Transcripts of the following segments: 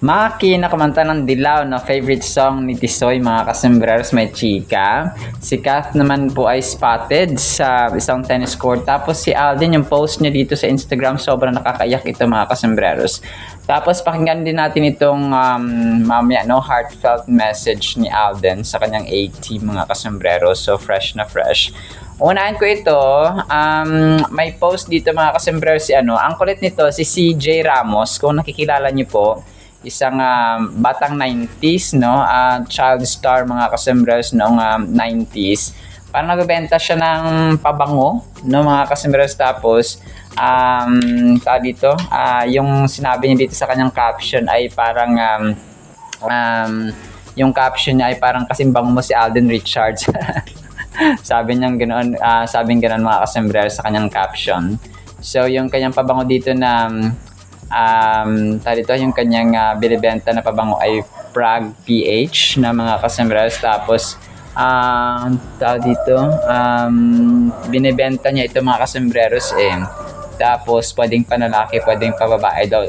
Maki na kumanta ng Dilaw na favorite song ni Tisoy mga kasembreros may chika. Si Kath naman po ay spotted sa isang tennis court. Tapos si Alden yung post niya dito sa Instagram sobrang nakakaiyak ito mga kasembreros. Tapos pakinggan din natin itong mamaya heartfelt message ni Alden sa kanyang A-team mga kasembreros. So fresh na fresh. Unahin ko ito, may post dito mga kasembreros si ang kulit nito si CJ Ramos kung nakikilala niyo po. Isang batang 90s, child star mga kasembreros noong 90s. Parang nagbebenta siya ng pabango, mga kasembreros. Tapos, dito, yung sinabi niya dito sa kanyang caption ay parang, yung caption niya ay parang kasing bango mo si Alden Richards. Sabi niya ganoon, mga kasembreros sa kanyang caption. So, yung kanyang pabango dito na dito yung kanyang binibenta na pabango ay Prague PH na mga kasembreros. Tapos dito binibenta niya ito mga kasembreros tapos pwedeng panlalaki, pwedeng pababae daw,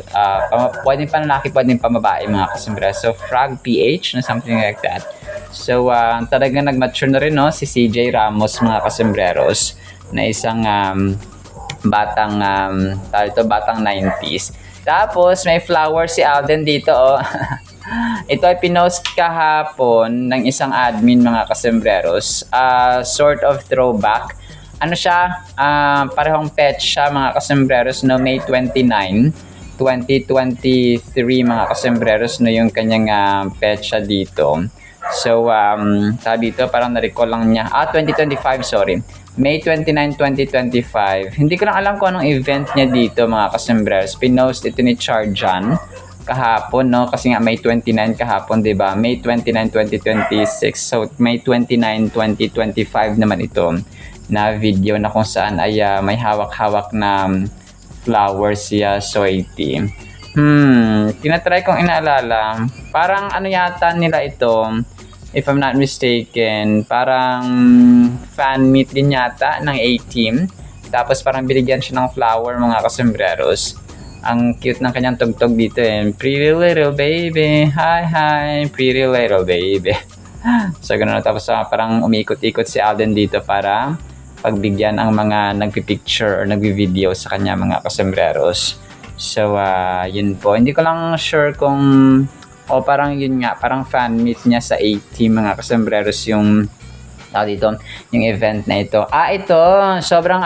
pwedeng panlalaki, pwedeng pamabae mga kasembreros. So Prague PH na something like that. So talagang nag-mature na rin si CJ Ramos mga kasembreros na isang batang batang 90s. Tapos may flower si Alden dito Ito ay pinost kahapon ng isang admin mga kasembreros. Sort of throwback. Ano siya? Parehong pet siya mga kasembreros no May 29, 2023 mga kasembreros no yung kanyang pet siya dito. So dito parang na-recall lang niya. 2025 sorry. May 29, 2025. Hindi ko lang alam kung anong event niya dito mga kasembreros. Pinost ito ni Charjan kahapon kasi nga May 29 kahapon, 'di ba? May 29, 2026. So May 29, 2025 naman ito na video na kung saan ay may hawak-hawak na flower siya Soiti. Tinatry kong inaalala. Parang ano yata nila ito, if I'm not mistaken, parang fan meet din yata ng A-team. Tapos parang binigyan siya ng flower mga kasembreros. Ang cute ng kanyang tugtog dito Pretty little baby, hi hi, pretty little baby. So ganoon. Tapos parang umiikot-ikot si Alden dito para pagbigyan ang mga nagpipicture or nagvi-video sa kanya mga kasembreros. So yun po. Hindi ko lang sure kung parang yun nga, parang fan meet niya sa A-team mga kasembreros yung dito, yung event na ito. Ito, sobrang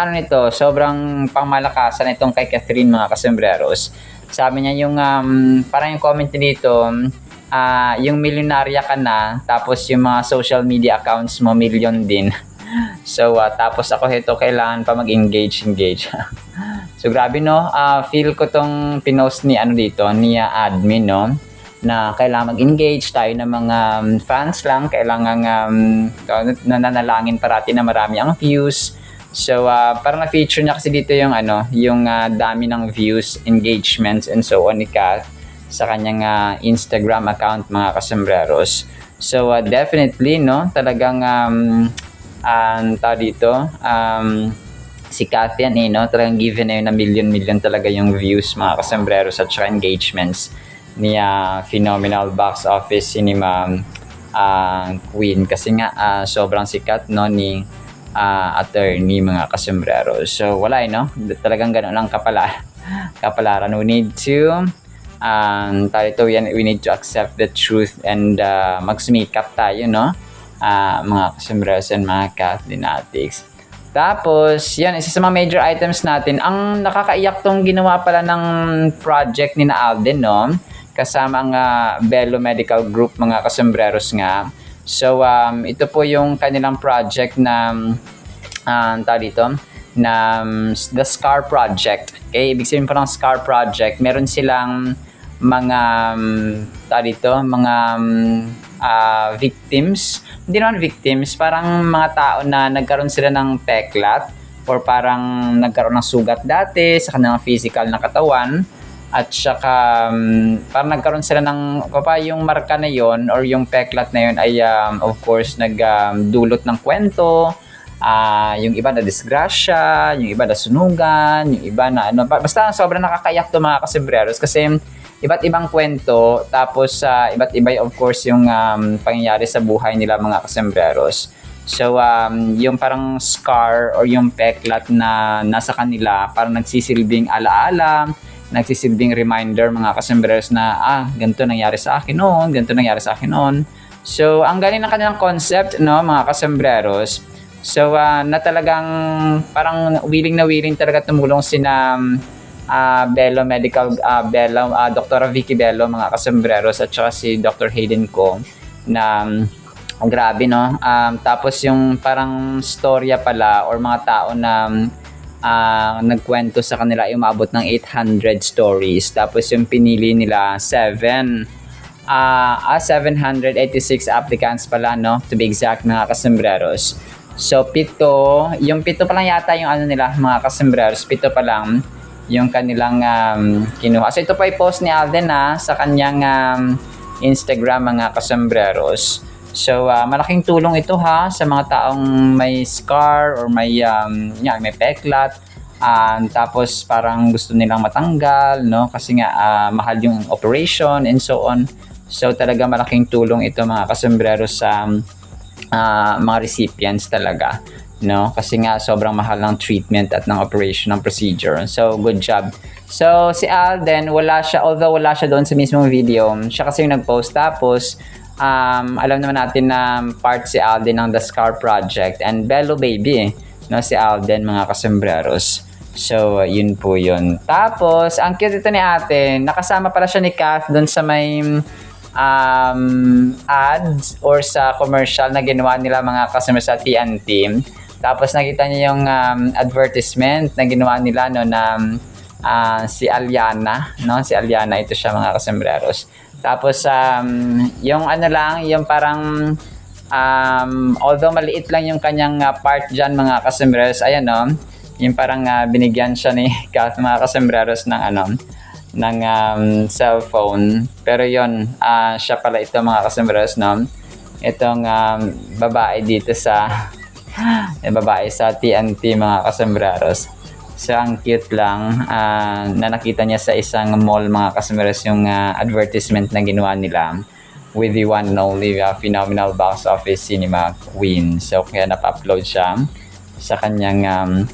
sobrang pangmalakasan itong kay Catherine mga kasembreros. Sabi niya yung parang yung comment niya dito, yung milyonarya ka na, tapos yung mga social media accounts mo million din. So tapos ako ito kailangan pa mag-engage. So grabe feel ko tong pinost ni dito ni admin na kailangan mag-engage tayo ng mga fans lang, kailangan nananalangin parati na marami ang views. So parang na-feature niya kasi dito yung yung dami ng views, engagements and so on ni Kath sa kanyang Instagram account mga kasembreros. So definitely talagang si Kath yan talagang given na yun na million talaga yung views mga kasembreros at saka engagements ni phenomenal box office ni Ma'am Queen kasi nga sobrang sikat ni attorney mga kasembreros. So wala talagang ganoon lang kapalaran. We need to we need to accept the truth and magsumikap tayo mga kasembreros and mga Kathleenatics. Tapos yan, isa sa mga major items natin, ang nakakaiyak tong ginawa pala ng project ni na Alden kasama ang Bello Medical Group mga kasembreros nga. So ito po yung kanilang project na The Scar Project. Okay, ibig sabihin po ng Scar Project, meron silang mga victims. Hindi naman victims, parang mga tao na nagkaroon sila ng peklat or parang nagkaroon ng sugat dati sa kanilang physical na katawan. At saka parang nagkaroon sila ng yung marka na yon or yung peklat na yon ay of course nagdulot ng kwento. Yung iba na disgrasya, yung iba na sunugan, yung iba na basta sobrang nakakayak to mga kasembreros kasi iba't ibang kwento, tapos iba't iba of course yung pangyayari sa buhay nila mga kasembreros. So, yung parang scar or yung peklat na nasa kanila, parang nagsisilbing alaala, nagsisilbing reminder mga kasembreros na, ganito nangyari sa akin noon, ganito nangyari sa akin noon. So, ang galing ng kanilang concept, no, mga kasembreros. So, na talagang parang willing na willing talaga tumulong sina Bello Medical, Dr. Vicky Bello, mga kasembreros, at saka si Dr. Hayden Ko, na grabe, no? Tapos yung parang storya pala or mga tao na nagkwento sa kanila ay umabot ng 800 stories. Tapos yung pinili nila 786 applicants pala, no, to be exact, mga kasembreros. So yung pito pa lang yata yung ano nila, mga kasembreros, pito pa lang yung kanilang kinuha. So ito pa i-post ni Alden sa kanyang Instagram, mga kasembreros. So malaking tulong ito sa mga taong may scar or may peklat. Tapos parang gusto nilang matanggal, no, kasi nga mahal yung operation and so on. So talaga malaking tulong ito, mga kasombrero, sa mga recipients talaga, no, kasi nga sobrang mahal ng treatment at ng operation, ng procedure. So good job. So si Alden, although wala siya doon sa mismong video, siya kasi yung nag-post. Tapos alam naman natin na part si Alden ng The Scar Project and Bello Baby, no, si Alden, mga kasombreros. So yun po yun. Tapos ang cute ito ni ate, nakasama pala siya ni Kath doon sa may ads or sa commercial na ginawa nila, mga customer, sa TNT. Tapos nakita niyo yung advertisement na ginawa nila, no, na si Aliana, no, si Aliana, ito siya, mga kasembreros. Tapos yung ano lang, yung parang although maliit lang yung kanyang part diyan, mga kasembreros, ayan, no, yung parang binigyan siya ni Kath, mga kasembreros, ng cellphone. Pero yon, siya pala ito, mga kasembreros, no, itong babae dito sa babae sa TNT, mga kasembreros. So ang cute lang na nakita niya sa isang mall, mga kasembreros, yung advertisement na ginawa nila with the one and only phenomenal box office cinema queen. So kaya napa-upload siya sa kanyang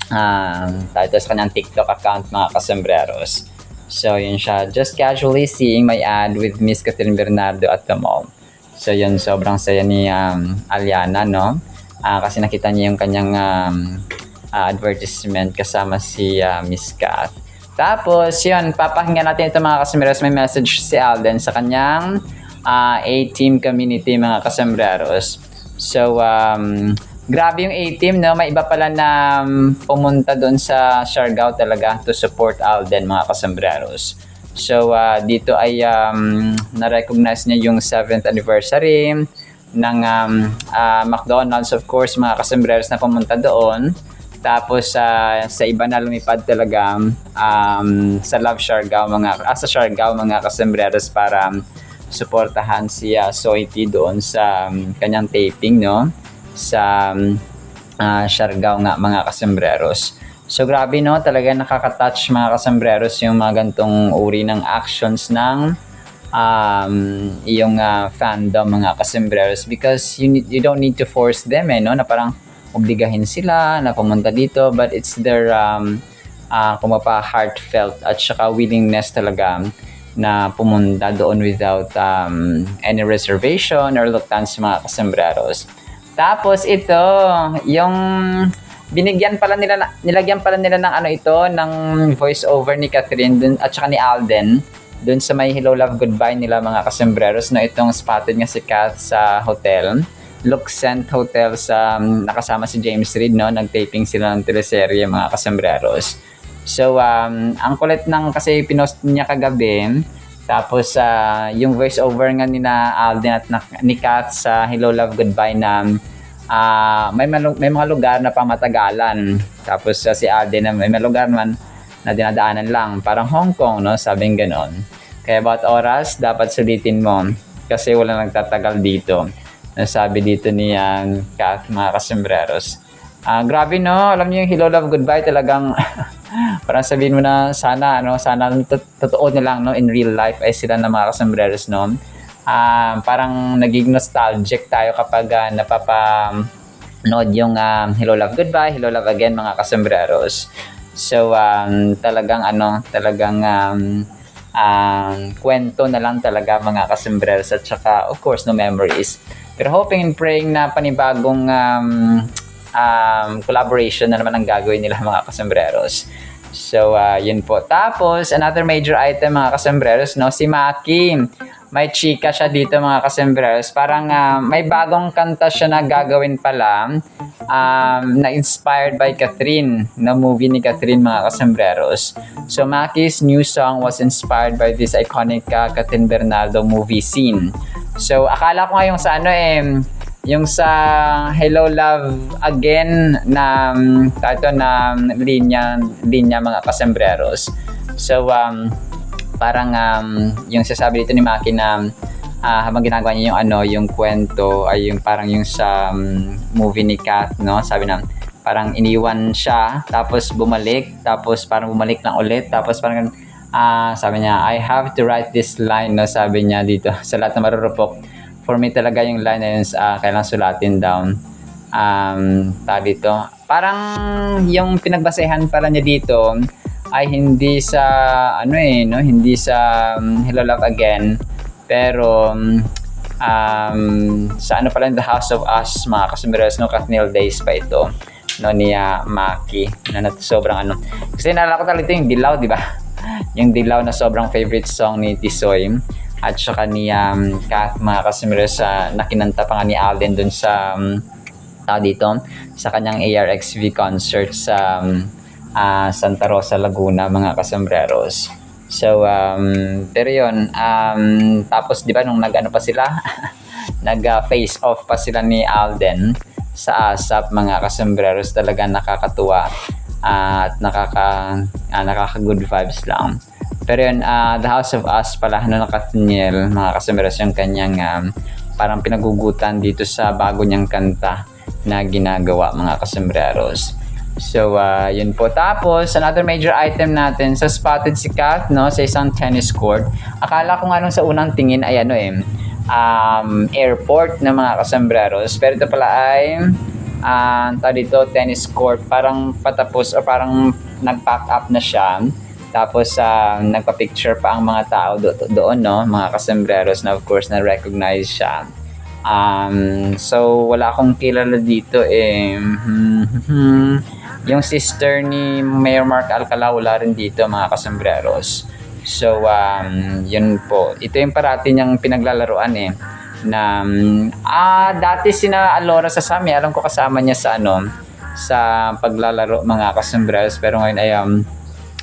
sa kanyang TikTok account, mga kasembreros. So yun siya, just casually seeing my ad with Miss Catherine Bernardo at the mall. So yun, sobrang saya ni Aliana, no, kasi nakita niya yung kanyang advertisement kasama si Miss Kath. Tapos yun, papahinga natin ito, mga kasembreros. May message si Alden sa kanyang A-Team community, mga kasembreros. So grabe yung A-Team, no? May iba pala na pumunta doon sa Siargao talaga to support Alden, mga kasembreros. So dito ay na-recognize niya yung 7th anniversary ng McDonald's, of course, mga kasembreros, na pumunta doon. Tapos sa iba na lumipad talaga sa Siargao, sa Siargao, mga kasembreros, para suportahan si Soiti doon sa kanyang taping, no, sa Siargao nga, mga kasembreros. So grabe, no, talaga nakaka-touch, mga kasembreros, yung mga gantong uri ng actions ng yung fandom, mga kasembreros, because you don't need to force them, no, na parang obligahin sila na pumunta dito, but it's their heartfelt at saka willingness talaga na pumunta doon without any reservation or reluctance, mga kasembreros. Tapos ito, yung nilagyan pala nila ng ng voice over ni Catherine dun, at saka ni Alden dun sa may Hello Love Goodbye nila, mga kasembreros, na itong spotted nga si Kath sa hotel, Luxent Hotel, sa nakasama si James Reid, no, nag-taping sila ng teleserye, mga kasembreros. So ang kulit kasi pinost niya kagabi. Tapos yung voice over nga ni na Alden at ni Kath sa Hello Love Goodbye, na may mga lugar na pamatagalan. Tapos si Alden na may mga lugar naman na dinadaanan lang, parang Hong Kong, no, sabing ganon. Kaya bawat oras dapat sulitin mo kasi wala nagtatagal dito, nasabi dito ni Kath, mga kasembreros. Grabe, no, alam niyo yung Hello Love Goodbye, talagang Parang sabihin mo na sana sana totoo na lang no in real life ay sila na mga kasambreros no. Parang naging nostalgic tayo kapag napapanood yung Hello Love Goodbye, Hello Love Again mga kasambreros. So talagang kwento na lang talaga mga kasambreros at saka of course no memories. Pero hoping and praying na panibagong collaboration na naman ang gagawin nila mga kasambreros. So, yun po. Tapos, another major item mga kasambreros, no? Si Maki. May chika siya dito mga kasambreros. Parang may bagong kanta siya na gagawin pala na inspired by Catherine, na movie ni Catherine mga kasambreros. So, Maki's new song was inspired by this iconic Catherine Bernardo movie scene. So, akala ko nga yung sa Hello Love Again na linya mga kasambreros. So parang yung sasabi dito ni Maki na habang ginagawa niya yung kwento ay yung parang yung sa movie ni Kat, no? Sabi na parang iniwan siya tapos bumalik, tapos parang bumalik lang ulit, tapos parang sabi niya I have to write this line, no? Sabi niya dito sa lahat na marurupok. For me talaga yung line na yun kailangan sulatin down. Dito. Parang yung pinagbasehan pala niya dito ay hindi sa hindi sa Hello Love Again, pero sa pala The House of Us mga kasambreros, no, Katniel Days pa ito no ni Maki na sobrang kasi naalala ko talaga yung Dilaw, di ba? Yung Dilaw na sobrang favorite song ni Tisoy at saka ni Kath mga kasambreros na kinanta pa nga ni Alden dun sa dito sa kanyang ARXV concert sa Santa Rosa, Laguna mga kasambreros. So pero yun tapos di ba nung pa sila nag face off pa sila ni Alden sa ASAP mga kasambreros, talaga nakakatuwa at nakaka good vibes lang. Pero yun, The House of Us pala na Katniel mga kasambreros yung kanyang parang pinagugutan dito sa bago niyang kanta na ginagawa mga kasambreros. So yun po. Tapos another major item natin, sa spotted si Kat no sa isang tennis court. Akala ko nga nung sa unang tingin ay airport na mga kasambreros, pero ito pala ay dito tennis court, parang patapos o parang nag-pack up na siya. Tapos nagpa-picture pa ang mga tao doon no mga kasambreros, na of course na recognize siya. So wala akong kilala dito yung sister ni Mayor Mark Alcala wala rin dito mga kasambreros. So yun po, ito yung parati niyang pinaglalaroan na dati sina Alora Sasami, alam ko kasama niya sa sa paglalaro mga kasambreros, pero ngayon ay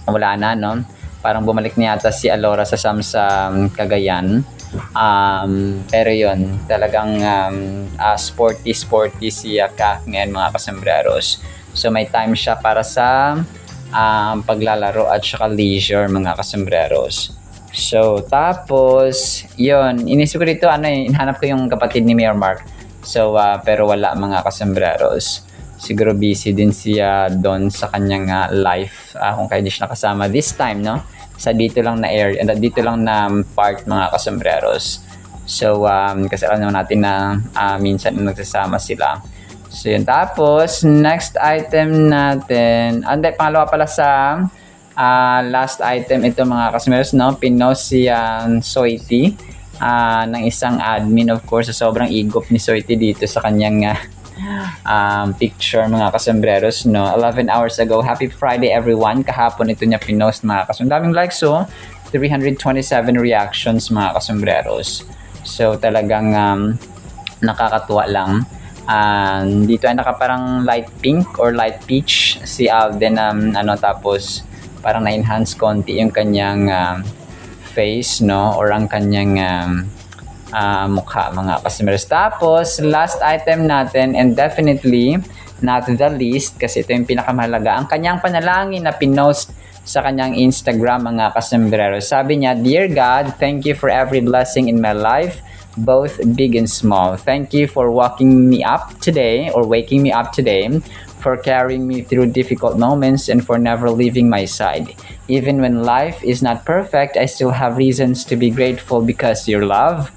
wala na no, parang bumalik niya yata si Alora Sasam sa Cagayan. Pero yun talagang sporty si Kath ngayon mga kasambreros. So may time siya para sa paglalaro at saka leisure mga kasambreros. So tapos yun, inisip ko dito hinahanap ko yung kapatid ni Mayor Mark. So pero wala mga kasambreros. Siguro busy din siya doon sa kanyang life kung kaya di siya nakasama this time no sa dito lang na area, dito lang na part mga kasambreros. So kasi alam natin na minsan nagsasama sila. So yun. Tapos next item natin, pangalawa pala sa last item ito mga kasambreros no, pinost si Soiti ng isang admin, of course sa sobrang igop ni Soiti dito sa kanyang picture mga kasambreros no, 11 hours ago. Happy Friday everyone, kahapon ito niya pinost mga kasambreros. Daming likes 327 reactions mga kasambreros. So talagang nakakatuwa lang. Dito ay nakaparang light pink or light peach si Alden tapos parang na-enhance konti yung kanyang face no, or ang kanyang mukha mga kasambreros. Tapos last item natin, and definitely not the least kasi ito yung pinakamahalaga, ang kanyang panalangin na pinost sa kanyang Instagram mga kasambreros. Sabi niya, "Dear God, thank you for every blessing in my life, both big and small. Thank you for waking me up today, for carrying me through difficult moments, and for never leaving my side. Even when life is not perfect, I still have reasons to be grateful because your love,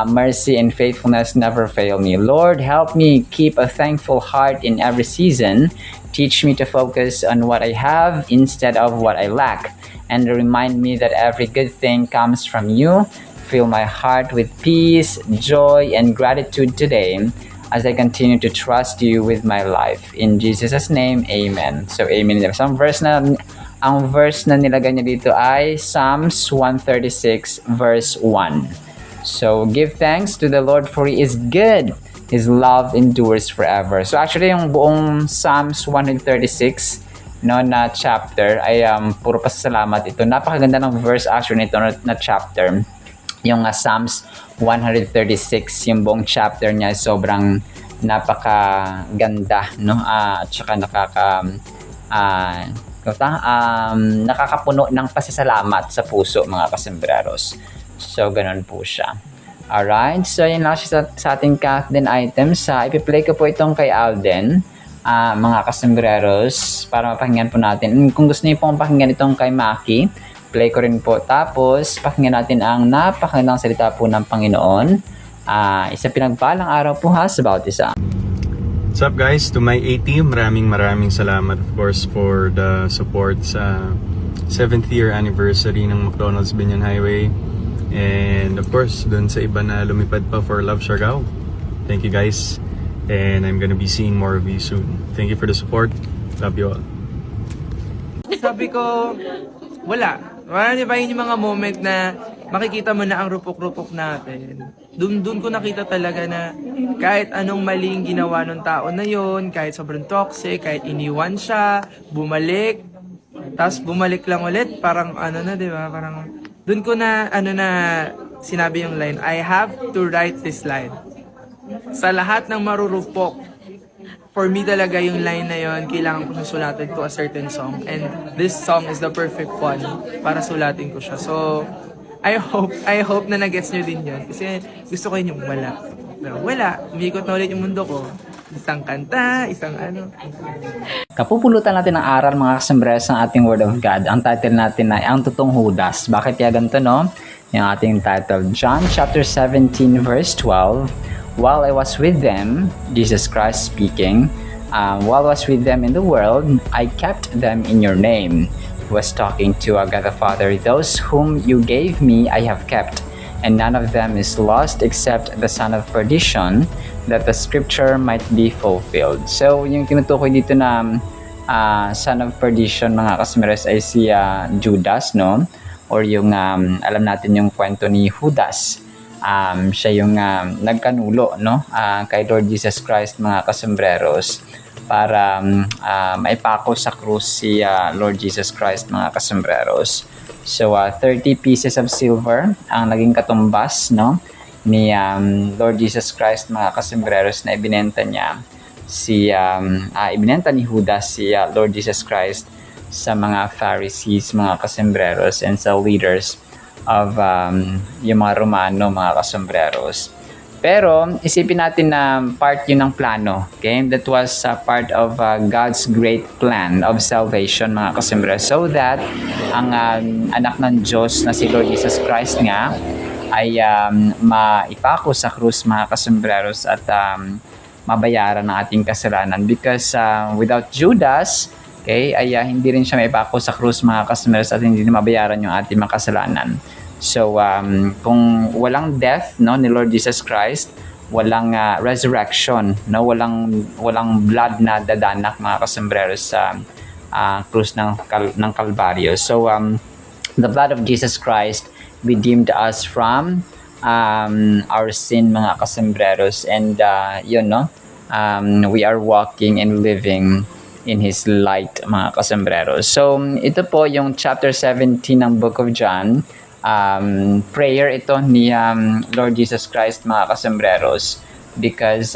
mercy, and faithfulness never fail me. Lord, help me keep a thankful heart in every season. Teach me to focus on what I have instead of what I lack, and remind me that every good thing comes from you. Fill my heart with peace, joy, and gratitude today as I continue to trust you with my life. In Jesus' name, Amen. So, Amen. So, ang verse na nilagay niya dito ay Psalms 136 verse 1. So, give thanks to the Lord for He is good. His love endures forever. So, actually, yung buong Psalms 136 no, na chapter ay puro pasasalamat ito. Napakaganda ng verse actually nito na chapter. Yung Psalms 136, yung buong chapter niya sobrang napakaganda, no? At saka nakakapuno ng pasasalamat sa puso, mga kasembreros. So, ganun po siya. Alright, so yun lang siya sa ating countdown items. Ipi-play ko po itong kay Alden, mga kasembreros, para mapakinggan po natin. Kung gusto niyo pong pakinggan itong kay Maki, play ko rin po. Tapos, pakinggan natin ang napakagandang salita po ng Panginoon. Isa pinagpalang araw po ha sa bawat isa. What's up guys? To my A-team, maraming salamat of course for the support sa 7th year anniversary ng McDonald's Binyan Highway. And of course, dun sa iba na lumipad pa for Love Siargao. Thank you guys. And I'm gonna be seeing more of you soon. Thank you for the support. Love you all. Sabi ko, wala niyo ba yung mga moment na makikita mo na ang rupok-rupok natin? Doon ko nakita talaga na kahit anong maling ginawa ng tao na yon, kahit sobrang toxic, kahit iniwan siya, bumalik, tapos bumalik lang ulit, parang di ba? Parang doon ko na sinabi yung line, I have to write this line. Sa lahat ng marurupok, for me talaga yung line na yon, kailangan ko sulatan to a certain song. And this song is the perfect one para sulatin ko siya. So, I hope na nagets nyo din yun. Kasi gusto ko yun yung wala. Wala, umikot na ulit yung mundo ko. Isang kanta, isang Kapupulutan natin ng aral mga kasembreros ng ating Word of God. Ang title natin ay Ang Totoong Judas. Bakit kaya ganito, no? Yung ating title, John chapter 17 verse 12. While I was with them, Jesus Christ speaking, while I was with them in the world, I kept them in your name. He was talking to God the Father. Those whom you gave me, I have kept, and none of them is lost except the son of perdition, that the scripture might be fulfilled. So, yung tinutukoy dito na son of perdition, mga kasembreros, ay si Judas, no? Or yung, alam natin yung kwento ni Judas. Siya yung nagkanulo, no? Kay Lord Jesus Christ, mga kasembreros, para maipako sa krus si Lord Jesus Christ, mga kasembreros. So, 30 pieces of silver ang naging katumbas, no, ni Lord Jesus Christ, mga kasembreros, na ibinenta niya ibinenta ni Judas si Lord Jesus Christ sa mga Pharisees, mga kasembreros, and sa leaders of yung mga Romano, mga kasembreros. Pero isipin natin na part yun ng plano, okay? That was part of God's great plan of salvation, mga kasembreros, so that ang anak ng Diyos na si Lord Jesus Christ nga ay maipako sa krus, mga kasembreros, at mabayaran ng ating kasalanan. Because without Judas, okay, ay hindi rin siya maipako sa krus, mga kasembreros, at hindi mabayaran yung ating mga kasalanan. So, kung walang death, no, ni Lord Jesus Christ, walang resurrection, no, walang blood na dadanak, mga kasembreros, sa krus ng Kalbaryo. So, the blood of Jesus Christ redeemed us from our sin, mga kasembreros, and yun, no, we are walking and living in His light, mga kasembreros. So, ito po yung chapter 17 ng Book of John. Prayer ito ni Lord Jesus Christ, mga kasembreros, because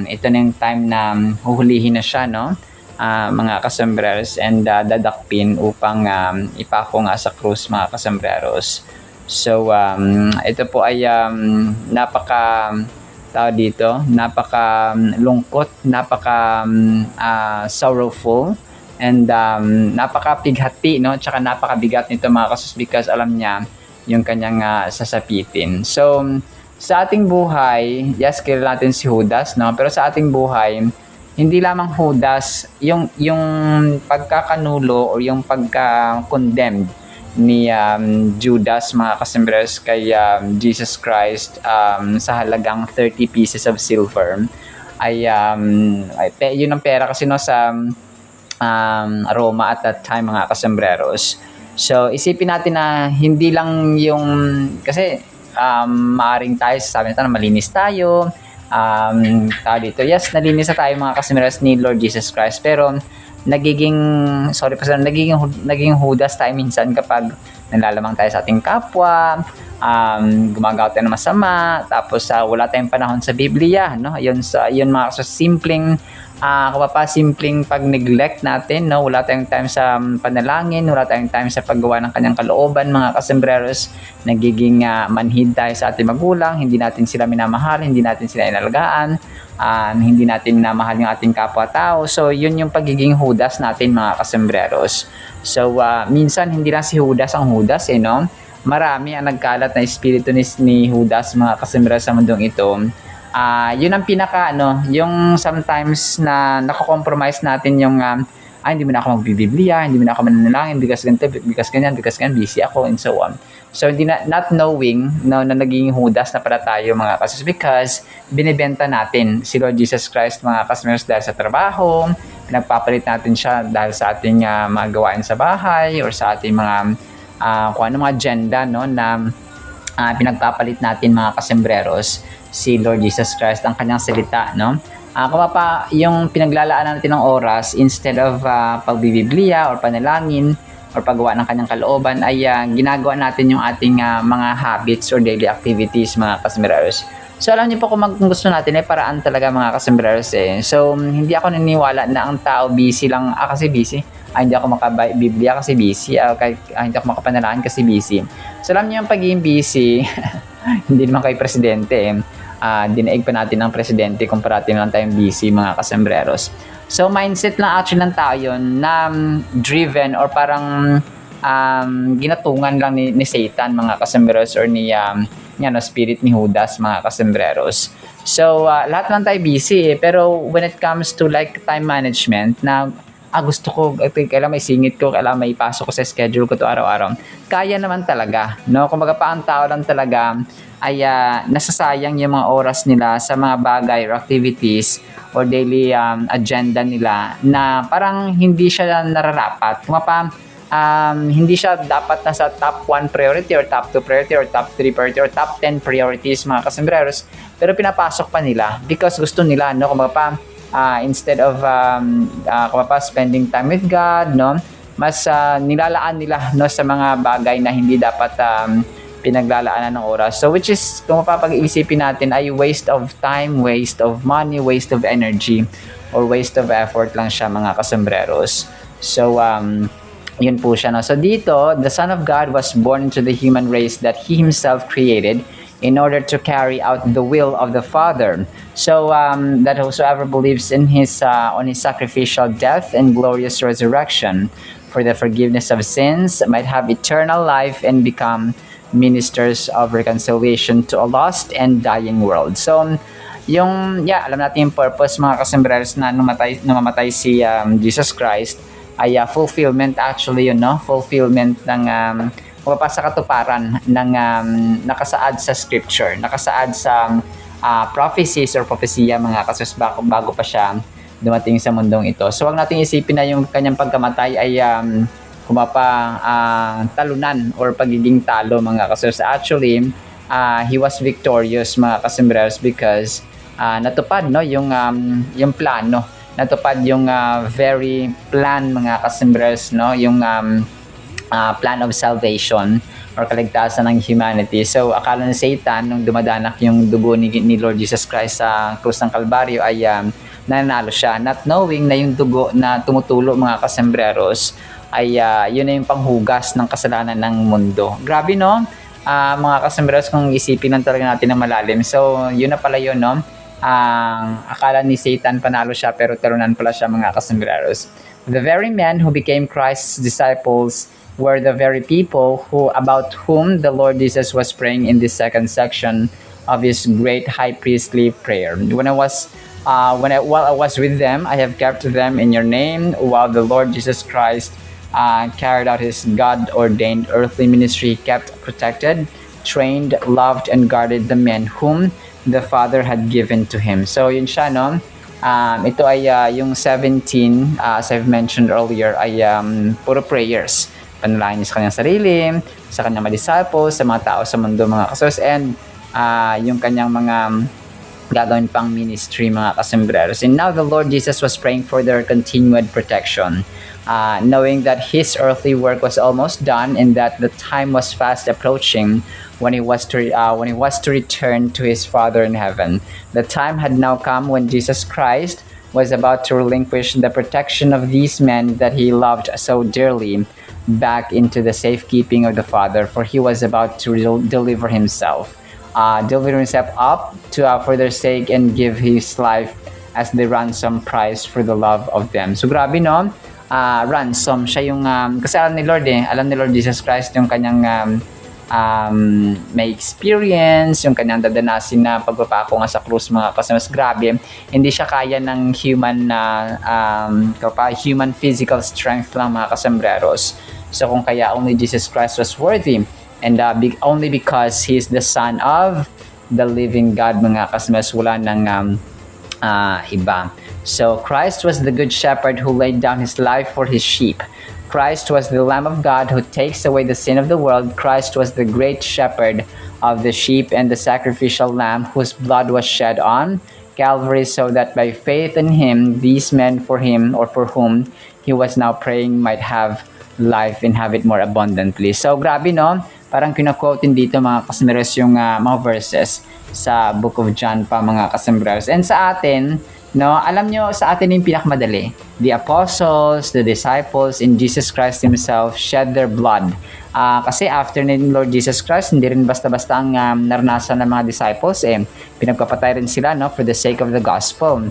ito na yung time na huhulihin na siya, no, mga kasembreros, and dadakpin upang ipako nga sa krus, mga kasembreros. So ito po ay napaka tao dito, napaka lungkot, napaka sorrowful, and napaka-pighati, no? Tsaka napakabigat nito mga kasus, because alam niya yung kanyang sasapitin. So, sa ating buhay, yes, kilala natin si Judas, no? Pero sa ating buhay, hindi lamang Judas, yung pagkakanulo o yung pagka-condemned ni Judas, mga kasembres, kay Jesus Christ sa halagang 30 pieces of silver ay yun ang pera kasi, no, sa Roma at that time, mga kasembreros. So isipin natin na hindi lang yung, kasi maaring tayo sasabi natin na malinis tayo, tayo dito, yes, nalinis na tayo mga kasembreros ni Lord Jesus Christ, pero nagiging Judas tayo minsan kapag nalalamang tayo sa ating kapwa, gumagawa tayo ng masama, tapos wala tayong panahon sa Biblia, no? Yun mga simpleng simpleng pag-neglect natin, no? Wala tayong time sa panalangin, wala tayong time sa paggawa ng kanyang kalooban, mga kasembreros. Nagiging manhid tayo sa ating magulang, hindi natin sila minamahal, hindi natin sila inalagaan, hindi natin minamahal yung ating kapwa-tao. So yun yung pagiging Judas natin, mga kasembreros. So minsan hindi lang si Judas ang Judas, no? Marami ang nagkalat na espiritu ni Judas, mga kasembreros, sa mundong ito. Yun ang pinaka, yung sometimes na nako-compromise natin yung hindi mo na ako magbibiblia, hindi mo na ako mananalangin because ganito, because ganyan, busy ako, and so on. So not knowing na naging Judas na pala tayo, mga kasus, because binibenta natin si Lord Jesus Christ, mga kasmers, dahil sa trabaho, pinagpapalit natin siya dahil sa ating mga gawain sa bahay, or sa ating mga kung ano mga agenda, no, na pinagpapalit natin, mga kasembreros, si Lord Jesus Christ, ang kanyang salita, no? Kung yung pinaglalaanan natin ng oras, instead of pagbibiblia or panalangin or paggawa ng kanyang kalooban, ay ginagawa natin yung ating mga habits or daily activities, mga kasembreros. So alam niyo po, kung gusto natin ay paraan talaga, mga kasembreros, So hindi ako naniniwala na ang tao busy lang, kasi busy, hindi ako makabiblia kasi busy, hindi ako makapanalangin kasi busy. So alam niyo yung pagiging busy, hindi naman kay presidente, dinaig pa natin ng presidente kung parating lang tayong busy, mga kasembreros. So mindset lang actually ng tao yun, na driven or parang ginatungan lang ni Satan, mga kasembreros, or ni spirit ni Judas, mga kasembreros. So lahat lang tayo busy, pero when it comes to like time management, na gusto ko, kailangan may singit ko, kailangan may pasok ko sa schedule ko to araw-araw, kaya naman talaga, no? Kumbaga pa, ang tao lang talaga ay nasasayang yung mga oras nila sa mga bagay or activities or daily agenda nila na parang hindi siya nararapat. Kumbaga hindi siya dapat nasa top 1 priority or top 2 priority or top 3 priority or top 10 priorities, mga kasembreros, pero pinapasok pa nila because gusto nila, no? Kumbaga instead of spending time with God, no, mas nilalaan nila, no, sa mga bagay na hindi dapat pinaglalaanan ng oras. So which is, kung mapapag-iisipin natin, ay waste of time, waste of money, waste of energy, or waste of effort lang siya, mga kasembreros. So yun po siya, no? So dito, the Son of God was born into the human race that He Himself created in order to carry out the will of the Father. So that whosoever believes in on His sacrificial death and glorious resurrection for the forgiveness of sins might have eternal life and become ministers of reconciliation to a lost and dying world. So alam natin yung purpose, mga kasembreros, na namamatay si Jesus Christ ay fulfillment actually, yun, no? Fulfillment ng sa katuparan ng nakasaad sa scripture, nakasaad sa prophecies or propesya, mga kasus, bago pa siya dumating sa mundong ito. So wag nating isipin na yung kanyang pagkamatay ay talunan or pagiging talo, mga kasus. Actually, He was victorious, mga kasembreros, because natupad, no, yung plano, natupad yung very plan, mga kasembreros, no, yung plan of salvation or kaligtasan ng humanity. So akala ni Satan, nung dumadanak yung dugo ni Lord Jesus Christ sa krus ng Kalbaryo, ay nanalo siya, not knowing na yung dugo na tumutulo, mga kasembreros, ay yun na yung panghugas ng kasalanan ng mundo. Grabe, no? mga kasambreros, kung isipin lang talaga natin ng malalim. So, yun na pala yun, no? Ang akala ni Satan panalo siya, pero talunan pala siya, mga kasambreros. The very men who became Christ's disciples were the very people about whom the Lord Jesus was praying in this second section of his great high priestly prayer. While I was with them, I have kept them in your name, while the Lord Jesus Christ carried out his God-ordained earthly ministry, kept, protected, trained, loved, and guarded the men whom the Father had given to him. So yun siya, no? Ito ay yung 17, as I've mentioned earlier, ay puro prayers. Panalangin niya sa kanyang sarili, sa kanyang mga disciples, sa mga tao sa mundo, mga kasos, and yung kanyang mga gagawin pang ministry, mga kasembreros. And now the Lord Jesus was praying for their continued protection, knowing that his earthly work was almost done and that the time was fast approaching when he was to return to his Father in heaven. The time had now come when Jesus Christ was about to relinquish the protection of these men that he loved so dearly back into the safekeeping of the Father, for he was about to deliver himself up to for their sake and give his life as the ransom price for the love of them. So grabe, no? Ransom siya yung kasi alam ni Lord Jesus Christ yung kanyang may experience, yung kanyang dadanasin na pagpapako nga sa krus, mga kasama. Grabe, hindi siya kaya ng human physical strength lang, mga kasambreros. So kung kaya only Jesus Christ was worthy, and only because he is the Son of the living God, mga kasmas, wala nang iba. So Christ was the good shepherd who laid down his life for his sheep. Christ was the Lamb of God who takes away the sin of the world. Christ was the great shepherd of the sheep and the sacrificial lamb whose blood was shed on Calvary, so that by faith in him, these men for whom he was now praying might have life and have it more abundantly. So grabe, no? Parang kina-quote din dito, mga kasembreros, yung mga verses sa Book of John pa, mga kasembreros. And sa atin, no, alam nyo, sa atin yung pinakamadali. The apostles, the disciples, and Jesus Christ himself shed their blood. Kasi after ni Lord Jesus Christ, hindi rin basta-basta ang naranasan ng mga disciples. Pinagpapatay rin sila, no, for the sake of the gospel.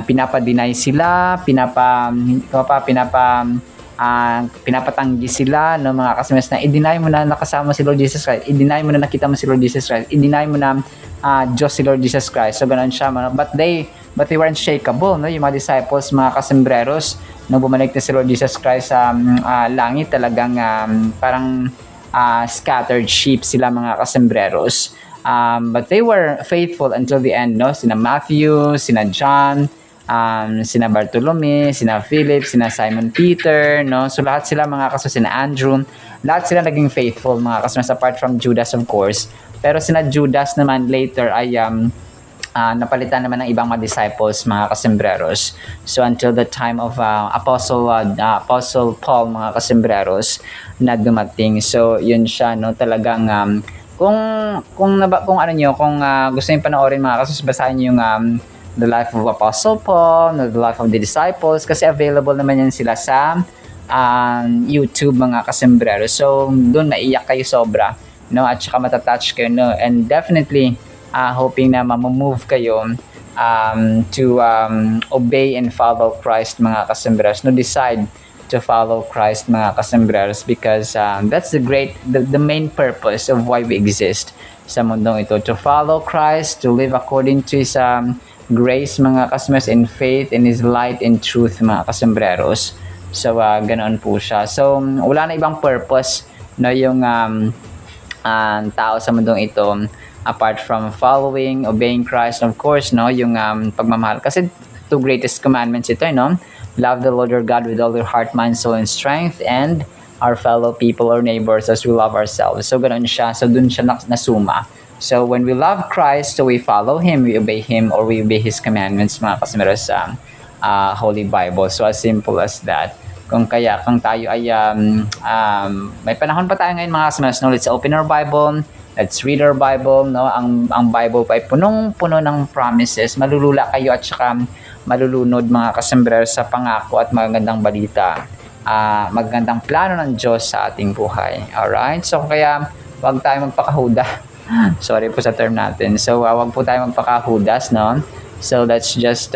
Pinapa-deny sila, pinapatanggi sila, no, mga kasama, na i-deny mo na nakasama si Lord Jesus Christ, i-deny mo na nakita mo si Lord Jesus Christ, i-deny mo na Diyos si Lord Jesus Christ. So ganun siya, but they were unshakable, no, yung mga disciples, mga kasembreros, nung bumalik na si Lord Jesus Christ sa langit, talagang parang scattered sheep sila, mga kasembreros. But they were faithful until the end, no, sina Matthew, sina John, sina Bartolome, sina Philip, sina Simon Peter, no? So lahat sila, mga kasama, sina Andrew, lahat sila naging faithful, mga kasama, apart from Judas, of course. Pero sina Judas naman later ay napalitan naman ng ibang mga disciples, mga kasembreros. So until the time of Apostle Paul, mga kasembreros, na dumating. So yun siya, no, talagang kung gusto niyo panoorin, mga kasama, basahin niyo yung the life of Apostle Paul, the life of the disciples, kasi available naman yan sila sa YouTube, mga kasembreros. So doon maiyak kayo sobra, no, at saka matatouch kayo, no, and definitely hoping na mamove kayo to obey and follow Christ, mga kasembreros, no, decide to follow Christ, mga kasembreros, because that's the main purpose of why we exist sa mundong ito, to follow Christ, to live according to his grace, mga kasembreros, in faith, in his light and truth, mga kasembreros. So ganoon po siya. So wala na ibang purpose, no, yung tao sa mundong ito apart from following, obeying Christ, of course, no, yung pagmamahal. Kasi two greatest commandments ito, no? Love the Lord your God with all your heart, mind, soul, and strength, and our fellow people or neighbors as we love ourselves. So ganoon siya. So dun siya nasuma. So when we love Christ, so we follow him, we obey him, or we obey his commandments, mga kasembreros, sa Holy Bible. So as simple as that. Kung tayo ay may panahon pa tayo ngayon, mga kasembreros, no, let's open our Bible, let's read our Bible, no. Ang Bible pa ay punong-puno ng promises. Malulula kayo at saka malulunod, mga kasembreros, sa pangako at magandang balita, magandang plano ng Diyos sa ating buhay. Alright? So kaya wag tayo magpakahuda. Sorry po sa term natin. So, wag po tayo magpakahudas, no? So, let's just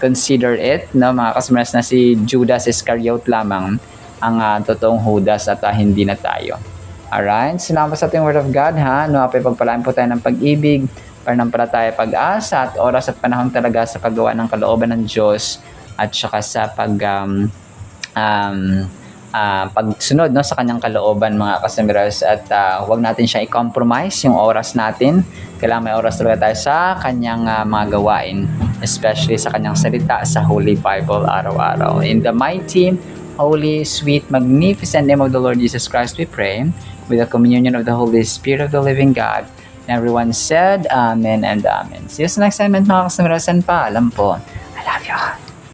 consider it, no, mga kasamaras, na si Judas Iscariot lamang ang totoong Judas at hindi na tayo. Alright? Salamat sa ating Word of God, ha? No, pagpalaan po tayo ng pag-ibig, pananampalataya, pag-asa, at oras at panahon talaga sa paggawa ng kalooban ng Diyos at saka sa pagsunod, no, sa kanyang kalooban, mga kasamiras, at huwag natin siya i-compromise yung oras natin. Kailangan may oras talaga tayo sa kanyang mga gawain, especially sa kanyang salita sa Holy Bible araw-araw. In the mighty, holy, sweet, magnificent name of the Lord Jesus Christ we pray, with the communion of the Holy Spirit of the living God. And everyone said, Amen and Amen. See you sa next segment, mga kasamiras, and paalam po. I love you.